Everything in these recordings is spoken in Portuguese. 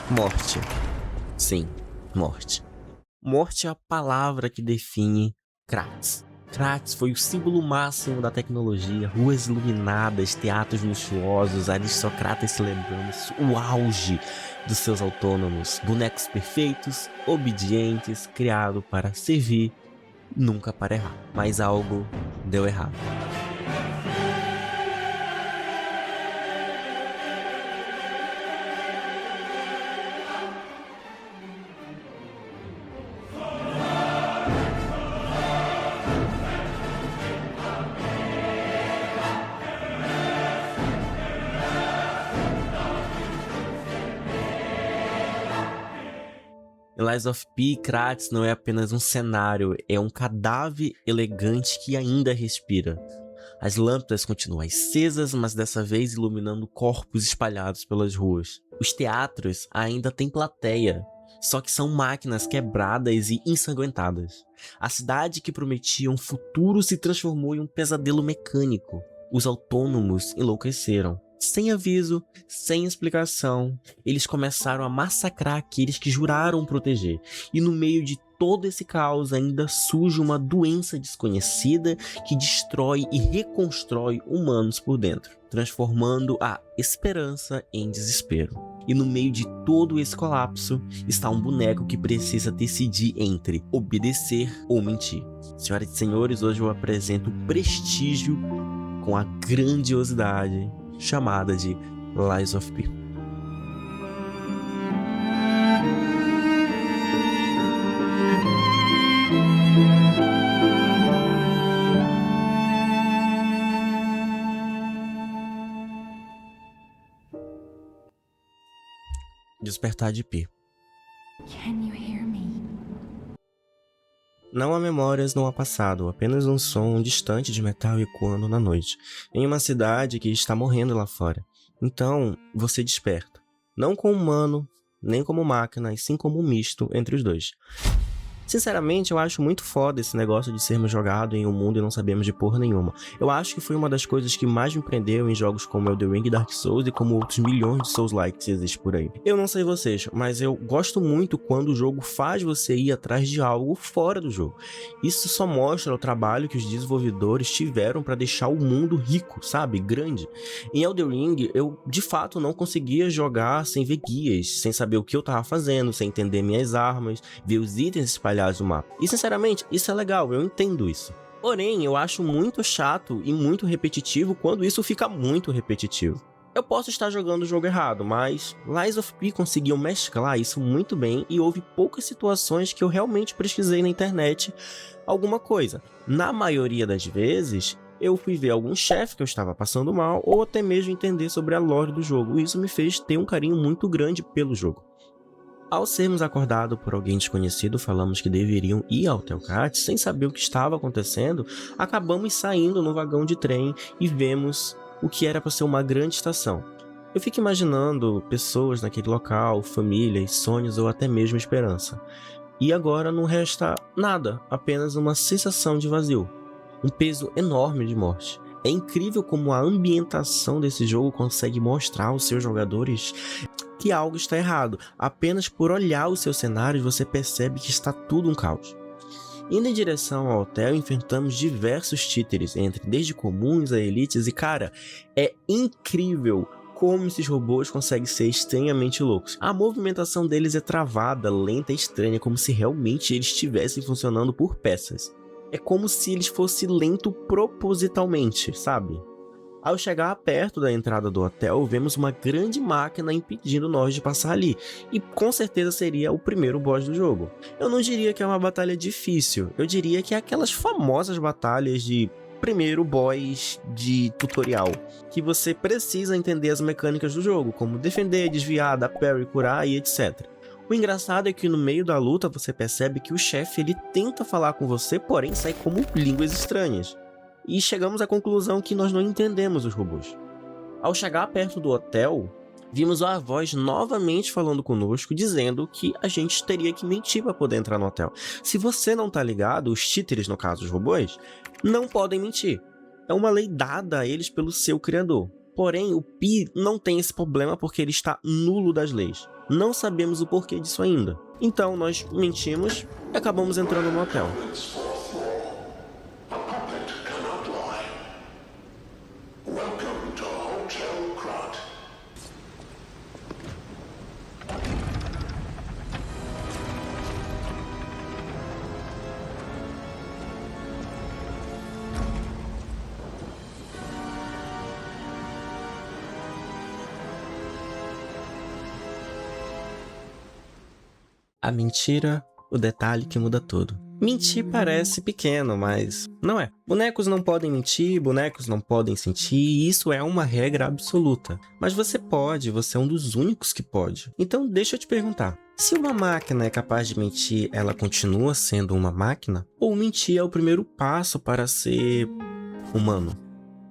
Morte. Sim, morte. Morte é a palavra que define Kratz. Kratz foi o símbolo máximo da tecnologia, ruas iluminadas, teatros luxuosos, aristocratas celebrando o auge dos seus autônomos, bonecos perfeitos, obedientes, criado para servir, nunca para errar. Mas algo deu errado. Em Lies of P, Kratz não é apenas um cenário, é um cadáver elegante que ainda respira. As lâmpadas continuam acesas, mas dessa vez iluminando corpos espalhados pelas ruas. Os teatros ainda têm plateia, só que são máquinas quebradas e ensanguentadas. A cidade que prometia um futuro se transformou em um pesadelo mecânico. Os autônomos enlouqueceram. Sem aviso, sem explicação, eles começaram a massacrar aqueles que juraram proteger. E no meio de todo esse caos ainda surge uma doença desconhecida que destrói e reconstrói humanos por dentro, transformando a esperança em desespero. E no meio de todo esse colapso está um boneco que precisa decidir entre obedecer ou mentir. Senhoras e senhores, hoje eu apresento o prestígio com a grandiosidade chamada de Lies of P. Despertar de P. Can you hear me? Não há memórias, não há passado, apenas um som distante de metal ecoando na noite, em uma cidade que está morrendo lá fora. Então, você desperta. Não como humano, nem como máquina, e sim como um misto entre os dois. Sinceramente, eu acho muito foda esse negócio de sermos jogados em um mundo e não sabemos de porra nenhuma. Eu acho que foi uma das coisas que mais me prendeu em jogos como Elden Ring e Dark Souls e como outros milhões de Souls-like que existem por aí. Eu não sei vocês, mas eu gosto muito quando o jogo faz você ir atrás de algo fora do jogo. Isso só mostra o trabalho que os desenvolvedores tiveram para deixar o mundo rico, sabe? Grande. Em Elden Ring, eu de fato não conseguia jogar sem ver guias, sem saber o que eu tava fazendo, sem entender minhas armas, ver os itens espalhados do mapa. E sinceramente, isso é legal, eu entendo isso. Porém, eu acho muito chato e muito repetitivo quando isso fica muito repetitivo. Eu posso estar jogando o jogo errado, mas Lies of P conseguiu mesclar isso muito bem e houve poucas situações que eu realmente pesquisei na internet alguma coisa. Na maioria das vezes, eu fui ver algum chefe que eu estava passando mal ou até mesmo entender sobre a lore do jogo. E isso me fez ter um carinho muito grande pelo jogo. Ao sermos acordados por alguém desconhecido, falamos que deveriam ir ao Telcat sem saber o que estava acontecendo, acabamos saindo no vagão de trem e vemos o que era para ser uma grande estação. Eu fico imaginando pessoas naquele local, famílias, sonhos ou até mesmo esperança. E agora não resta nada, apenas uma sensação de vazio, um peso enorme de morte. É incrível como a ambientação desse jogo consegue mostrar aos seus jogadores que algo está errado. Apenas por olhar os seus cenários você percebe que está tudo um caos. Indo em direção ao hotel, enfrentamos diversos títeres, desde comuns a elites, e cara, é incrível como esses robôs conseguem ser estranhamente loucos. A movimentação deles é travada, lenta e estranha, como se realmente eles estivessem funcionando por peças. É como se eles fossem lentos propositalmente, sabe? Ao chegar perto da entrada do hotel, vemos uma grande máquina impedindo nós de passar ali, e com certeza seria o primeiro boss do jogo. Eu não diria que é uma batalha difícil, eu diria que é aquelas famosas batalhas de primeiro boss de tutorial, que você precisa entender as mecânicas do jogo, como defender, desviar, dar parry, curar e etc. O engraçado é que no meio da luta você percebe que o chefe ele tenta falar com você, porém sai como línguas estranhas. E chegamos à conclusão que nós não entendemos os robôs. Ao chegar perto do hotel, vimos a voz novamente falando conosco, dizendo que a gente teria que mentir para poder entrar no hotel. Se você não tá ligado, os títeres, no caso os robôs, não podem mentir. É uma lei dada a eles pelo seu criador. Porém, o Pi não tem esse problema porque ele está nulo das leis. Não sabemos o porquê disso ainda. Então nós mentimos e acabamos entrando no hotel. A mentira, o detalhe que muda tudo. Mentir parece pequeno, mas não é. Bonecos não podem mentir, bonecos não podem sentir, e isso é uma regra absoluta. Mas você pode, você é um dos únicos que pode. Então deixa eu te perguntar. Se uma máquina é capaz de mentir, ela continua sendo uma máquina? Ou mentir é o primeiro passo para ser humano?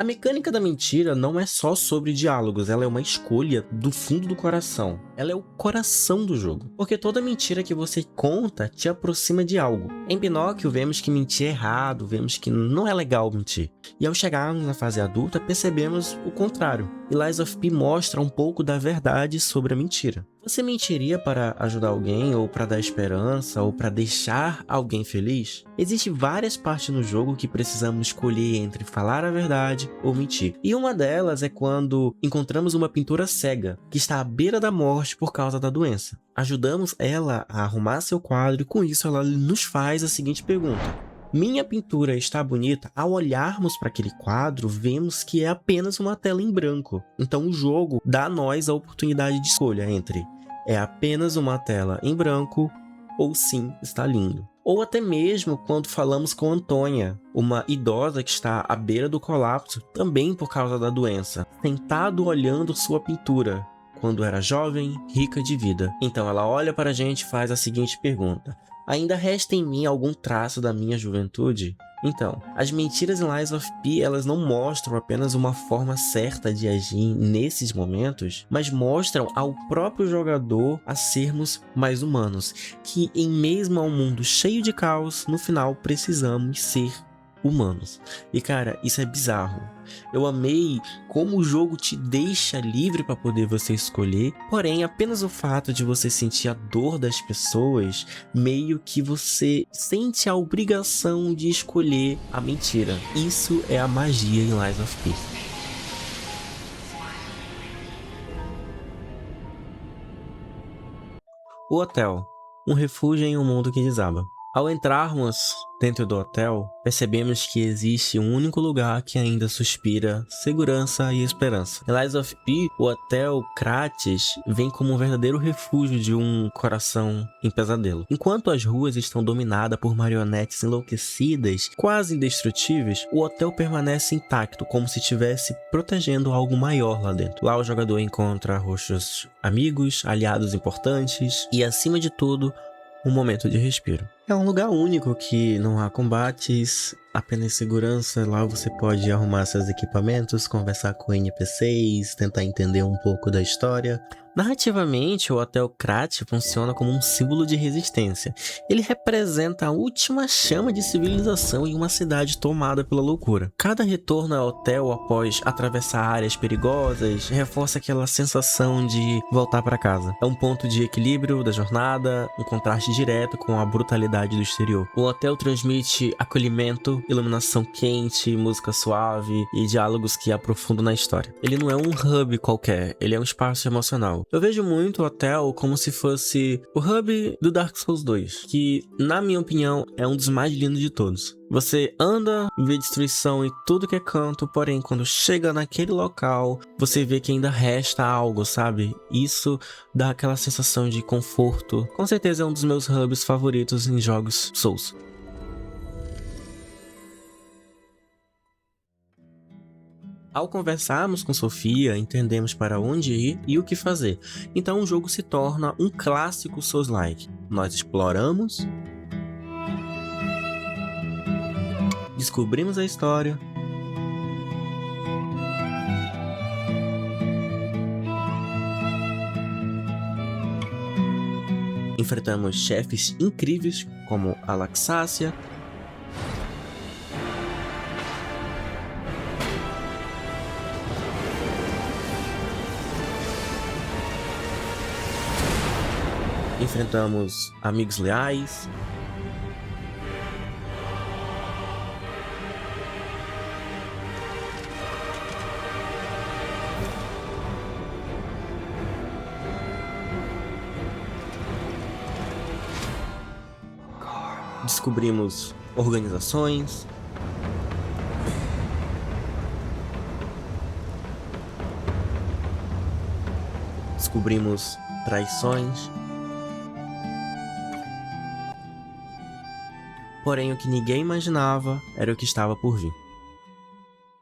A mecânica da mentira não é só sobre diálogos, ela é uma escolha do fundo do coração. Ela é o coração do jogo. Porque toda mentira que você conta te aproxima de algo. Em Pinóquio, vemos que mentir é errado, vemos que não é legal mentir. E ao chegarmos na fase adulta, percebemos o contrário. E Lies of P mostra um pouco da verdade sobre a mentira. Você mentiria para ajudar alguém, ou para dar esperança, ou para deixar alguém feliz? Existem várias partes no jogo que precisamos escolher entre falar a verdade ou mentir. E uma delas é quando encontramos uma pintora cega, que está à beira da morte por causa da doença. Ajudamos ela a arrumar seu quadro e com isso ela nos faz a seguinte pergunta. Minha pintura está bonita? Ao olharmos para aquele quadro, vemos que é apenas uma tela em branco. Então o jogo dá a nós a oportunidade de escolha entre é apenas uma tela em branco ou sim está lindo. Ou até mesmo quando falamos com Antônia, uma idosa que está à beira do colapso, também por causa da doença, sentado olhando sua pintura, quando era jovem, rica de vida. Então ela olha para a gente e faz a seguinte pergunta. Ainda resta em mim algum traço da minha juventude? Então, as mentiras em Lies of P, elas não mostram apenas uma forma certa de agir nesses momentos, mas mostram ao próprio jogador a sermos mais humanos, que em mesmo a um mundo cheio de caos, no final precisamos ser humanos. E cara, isso é bizarro. Eu amei como o jogo te deixa livre para poder você escolher, porém apenas o fato de você sentir a dor das pessoas, meio que você sente a obrigação de escolher a mentira. Isso é a magia em Lies of P. O hotel, um refúgio em um mundo que desaba. Ao entrarmos dentro do hotel, percebemos que existe um único lugar que ainda suspira segurança e esperança. Em Lies of P, o Hotel Kratis vem como um verdadeiro refúgio de um coração em pesadelo. Enquanto as ruas estão dominadas por marionetes enlouquecidas, quase indestrutíveis, o hotel permanece intacto, como se estivesse protegendo algo maior lá dentro. Lá o jogador encontra rostos amigos, aliados importantes e, acima de tudo, um momento de respiro. É um lugar único que não há combates, apenas segurança. Lá você pode arrumar seus equipamentos, conversar com NPCs, tentar entender um pouco da história. Narrativamente, o Hotel Kratis funciona como um símbolo de resistência. Ele representa a última chama de civilização em uma cidade tomada pela loucura. Cada retorno ao hotel após atravessar áreas perigosas reforça aquela sensação de voltar para casa. É um ponto de equilíbrio da jornada, um contraste direto com a brutalidade do exterior. O hotel transmite acolhimento, iluminação quente, música suave e diálogos que aprofundam na história. Ele não é um hub qualquer, ele é um espaço emocional. Eu vejo muito o hotel como se fosse o hub do Dark Souls 2, que, na minha opinião, é um dos mais lindos de todos. Você anda, vê destruição em tudo que é canto, porém, quando chega naquele local, você vê que ainda resta algo, sabe? Isso dá aquela sensação de conforto. Com certeza é um dos meus hubs favoritos em jogos Souls. Ao conversarmos com Sofia, entendemos para onde ir e o que fazer. Então o jogo se torna um clássico Souls-like. Nós exploramos, descobrimos a história, enfrentamos chefes incríveis como a Laxácia, enfrentamos amigos leais. Descobrimos organizações. Descobrimos traições. Porém, o que ninguém imaginava era o que estava por vir.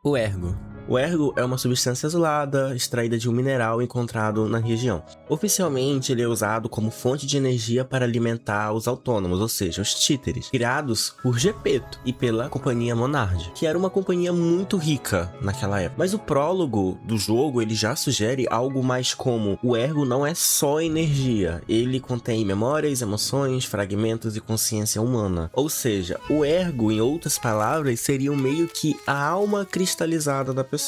O ergo. O ergo é uma substância azulada extraída de um mineral encontrado na região. Oficialmente, ele é usado como fonte de energia para alimentar os autônomos, ou seja, os títeres, criados por Gepeto e pela companhia Monarch, que era uma companhia muito rica naquela época. Mas o prólogo do jogo, ele já sugere algo mais como: o ergo não é só energia, ele contém memórias, emoções, fragmentos e consciência humana. Ou seja, o ergo, em outras palavras, seria meio que a alma cristalizada da pessoa.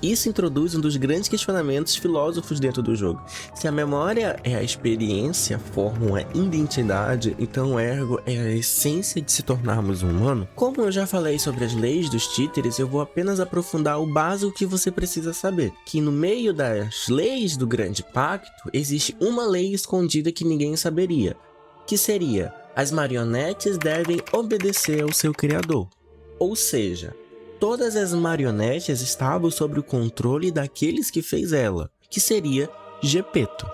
Isso introduz um dos grandes questionamentos filósofos dentro do jogo. Se a memória é a experiência, forma uma identidade, então o ergo é a essência de se tornarmos um humano? Como eu já falei sobre as leis dos títeres, eu vou apenas aprofundar o básico que você precisa saber. Que no meio das leis do Grande Pacto, existe uma lei escondida que ninguém saberia. Que seria: as marionetes devem obedecer ao seu criador. Ou seja, todas as marionetes estavam sob o controle daqueles que fez ela, que seria Gepeto.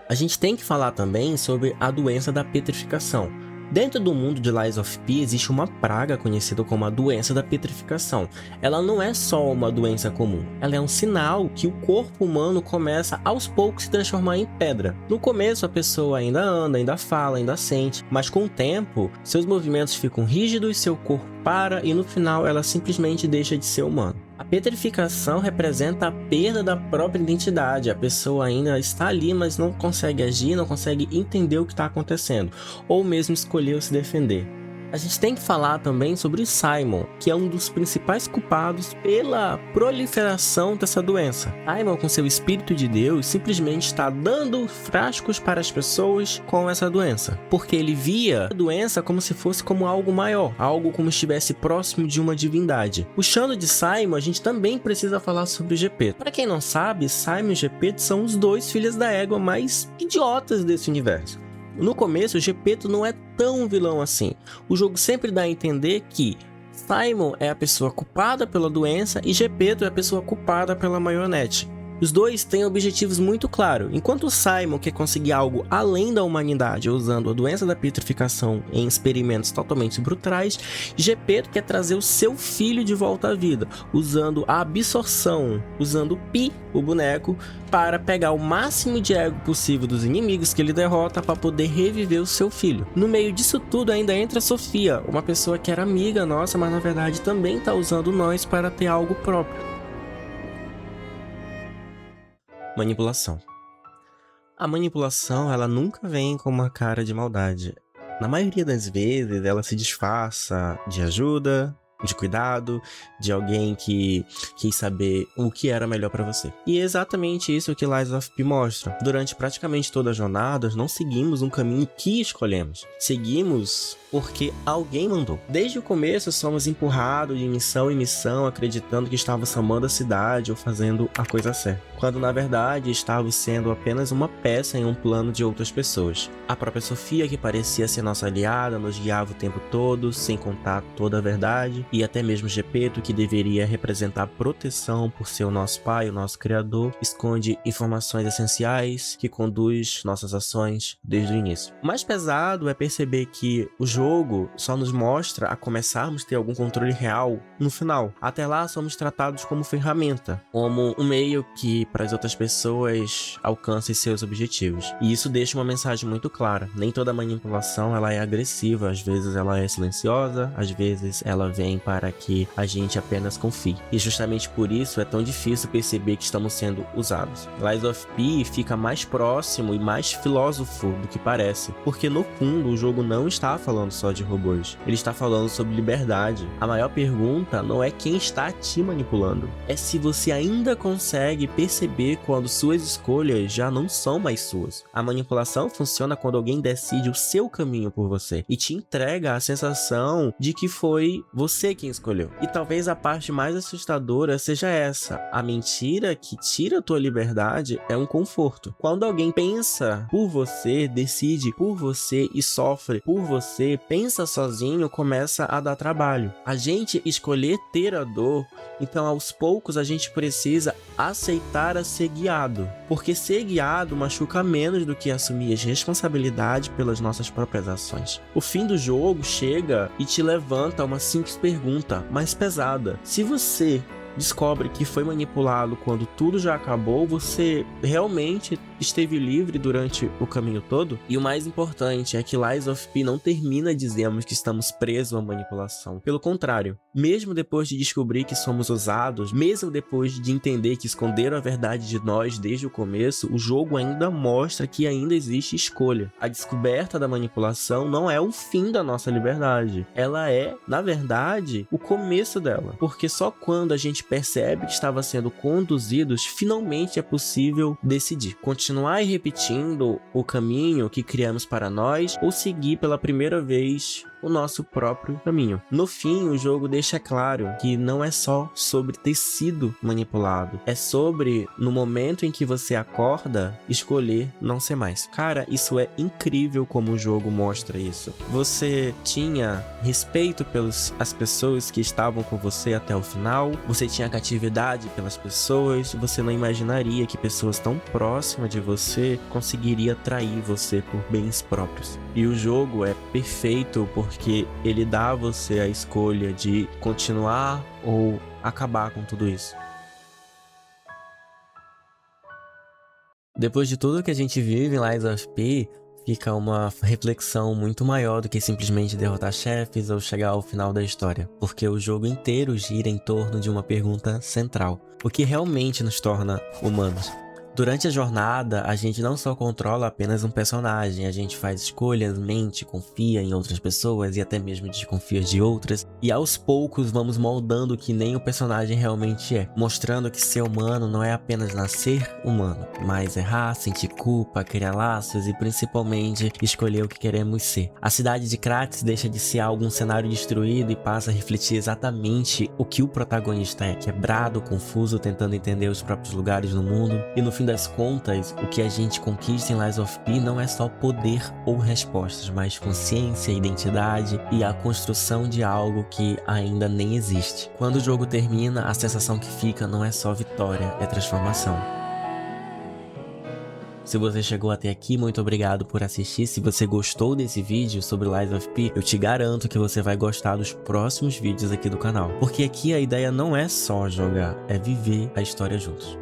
A gente tem que falar também sobre a doença da petrificação. Dentro do mundo de Lies of P existe uma praga conhecida como a doença da petrificação. Ela não é só uma doença comum, ela é um sinal que o corpo humano começa aos poucos se transformar em pedra. No começo a pessoa ainda anda, ainda fala, ainda sente, mas com o tempo seus movimentos ficam rígidos, seu corpo para e no final ela simplesmente deixa de ser humano. A petrificação representa a perda da própria identidade. A pessoa ainda está ali, mas não consegue agir, não consegue entender o que está acontecendo, ou mesmo escolher se defender. A gente tem que falar também sobre Simon, que é um dos principais culpados pela proliferação dessa doença. Simon, com seu espírito de Deus, simplesmente está dando frascos para as pessoas com essa doença, porque ele via a doença como se fosse como algo maior, algo como estivesse próximo de uma divindade. Puxando de Simon, a gente também precisa falar sobre Gepeto. Para quem não sabe, Simon e Gepeto são os dois filhos da égua mais idiotas desse universo. No começo, Gepeto não é tão vilão assim. O jogo sempre dá a entender que Simon é a pessoa culpada pela doença e Gepeto é a pessoa culpada pela marionete. Os dois têm objetivos muito claros. Enquanto Simon quer conseguir algo além da humanidade usando a doença da petrificação em experimentos totalmente brutais, Gepeto quer trazer o seu filho de volta à vida, usando a absorção, usando Pi, o boneco, para pegar o máximo de ego possível dos inimigos que ele derrota para poder reviver o seu filho. No meio disso tudo ainda entra Sofia, uma pessoa que era amiga nossa, mas na verdade também está usando nós para ter algo próprio. Manipulação. A manipulação, ela nunca vem com uma cara de maldade. Na maioria das vezes, ela se disfarça de ajuda, de cuidado, de alguém que quis saber o que era melhor para você. E é exatamente isso que Lies of P mostra. Durante praticamente toda a jornada, não seguimos um caminho que escolhemos. Seguimos porque alguém mandou. Desde o começo, somos empurrados de missão em missão, acreditando que estávamos salvando a cidade ou fazendo a coisa certa, quando na verdade estávamos sendo apenas uma peça em um plano de outras pessoas. A própria Sofia, que parecia ser nossa aliada, nos guiava o tempo todo, sem contar toda a verdade, e até mesmo Gepeto, que deveria representar proteção por ser o nosso pai, o nosso criador, esconde informações essenciais que conduz nossas ações desde o início. O mais pesado é perceber que o jogo só nos mostra a começarmos a ter algum controle real no final. Até lá somos tratados como ferramenta, como um meio que para as outras pessoas alcancem seus objetivos. E isso deixa uma mensagem muito clara. Nem toda manipulação ela é agressiva, às vezes ela é silenciosa, às vezes ela vem pedem para que a gente apenas confie. E justamente por isso é tão difícil perceber que estamos sendo usados. Lies of P fica mais próximo e mais filósofo do que parece, porque no fundo o jogo não está falando só de robôs, ele está falando sobre liberdade. A maior pergunta não é quem está te manipulando, é se você ainda consegue perceber quando suas escolhas já não são mais suas. A manipulação funciona quando alguém decide o seu caminho por você e te entrega a sensação de que foi você quem escolheu. E talvez a parte mais assustadora seja essa: a mentira que tira a tua liberdade é um conforto. Quando alguém pensa por você, decide por você e sofre por você, pensa sozinho, começa a dar trabalho. A gente escolher ter a dor, então aos poucos a gente precisa aceitar a ser guiado, porque ser guiado machuca menos do que assumir as responsabilidades pelas nossas próprias ações. O fim do jogo chega e te levanta uma simples pergunta, mais pesada: se você descobre que foi manipulado quando tudo já acabou, você realmente esteve livre durante o caminho todo? E o mais importante é que Lies of P não termina dizendo que estamos presos à manipulação. Pelo contrário, mesmo depois de descobrir que somos usados, mesmo depois de entender que esconderam a verdade de nós desde o começo, o jogo ainda mostra que ainda existe escolha. A descoberta da manipulação não é o fim da nossa liberdade. Ela é, na verdade, o começo dela. Porque só quando a gente percebe que estava sendo conduzidos, finalmente é possível decidir. Continuar repetindo o caminho que criamos para nós ou seguir pela primeira vez o nosso próprio caminho. No fim, o jogo deixa claro que não é só sobre ter sido manipulado, é sobre, no momento em que você acorda, escolher não ser mais. Cara, isso é incrível como o jogo mostra isso. Você tinha respeito pelas pessoas que estavam com você até o final, você tinha catividade pelas pessoas, você não imaginaria que pessoas tão próximas de você conseguiria trair você por bens próprios. E o jogo é perfeito porque ele dá a você a escolha de continuar ou acabar com tudo isso. Depois de tudo que a gente vive em Lies of P, fica uma reflexão muito maior do que simplesmente derrotar chefes ou chegar ao final da história, porque o jogo inteiro gira em torno de uma pergunta central: o que realmente nos torna humanos? Durante a jornada, a gente não só controla apenas um personagem, a gente faz escolhas, mente, confia em outras pessoas e até mesmo desconfia de outras, e aos poucos vamos moldando o que nem o personagem realmente é, mostrando que ser humano não é apenas nascer humano, mas errar, sentir culpa, criar laços e principalmente escolher o que queremos ser. A cidade de Kratos deixa de ser algum cenário destruído e passa a refletir exatamente o que o protagonista é: quebrado, confuso, tentando entender os próprios lugares no mundo. E no fim das contas, o que a gente conquista em Lies of P não é só poder ou respostas, mas consciência, identidade e a construção de algo que ainda nem existe. Quando o jogo termina, a sensação que fica não é só vitória, é transformação. Se você chegou até aqui, muito obrigado por assistir. Se você gostou desse vídeo sobre Lies of P, eu te garanto que você vai gostar dos próximos vídeos aqui do canal. Porque aqui a ideia não é só jogar, é viver a história juntos.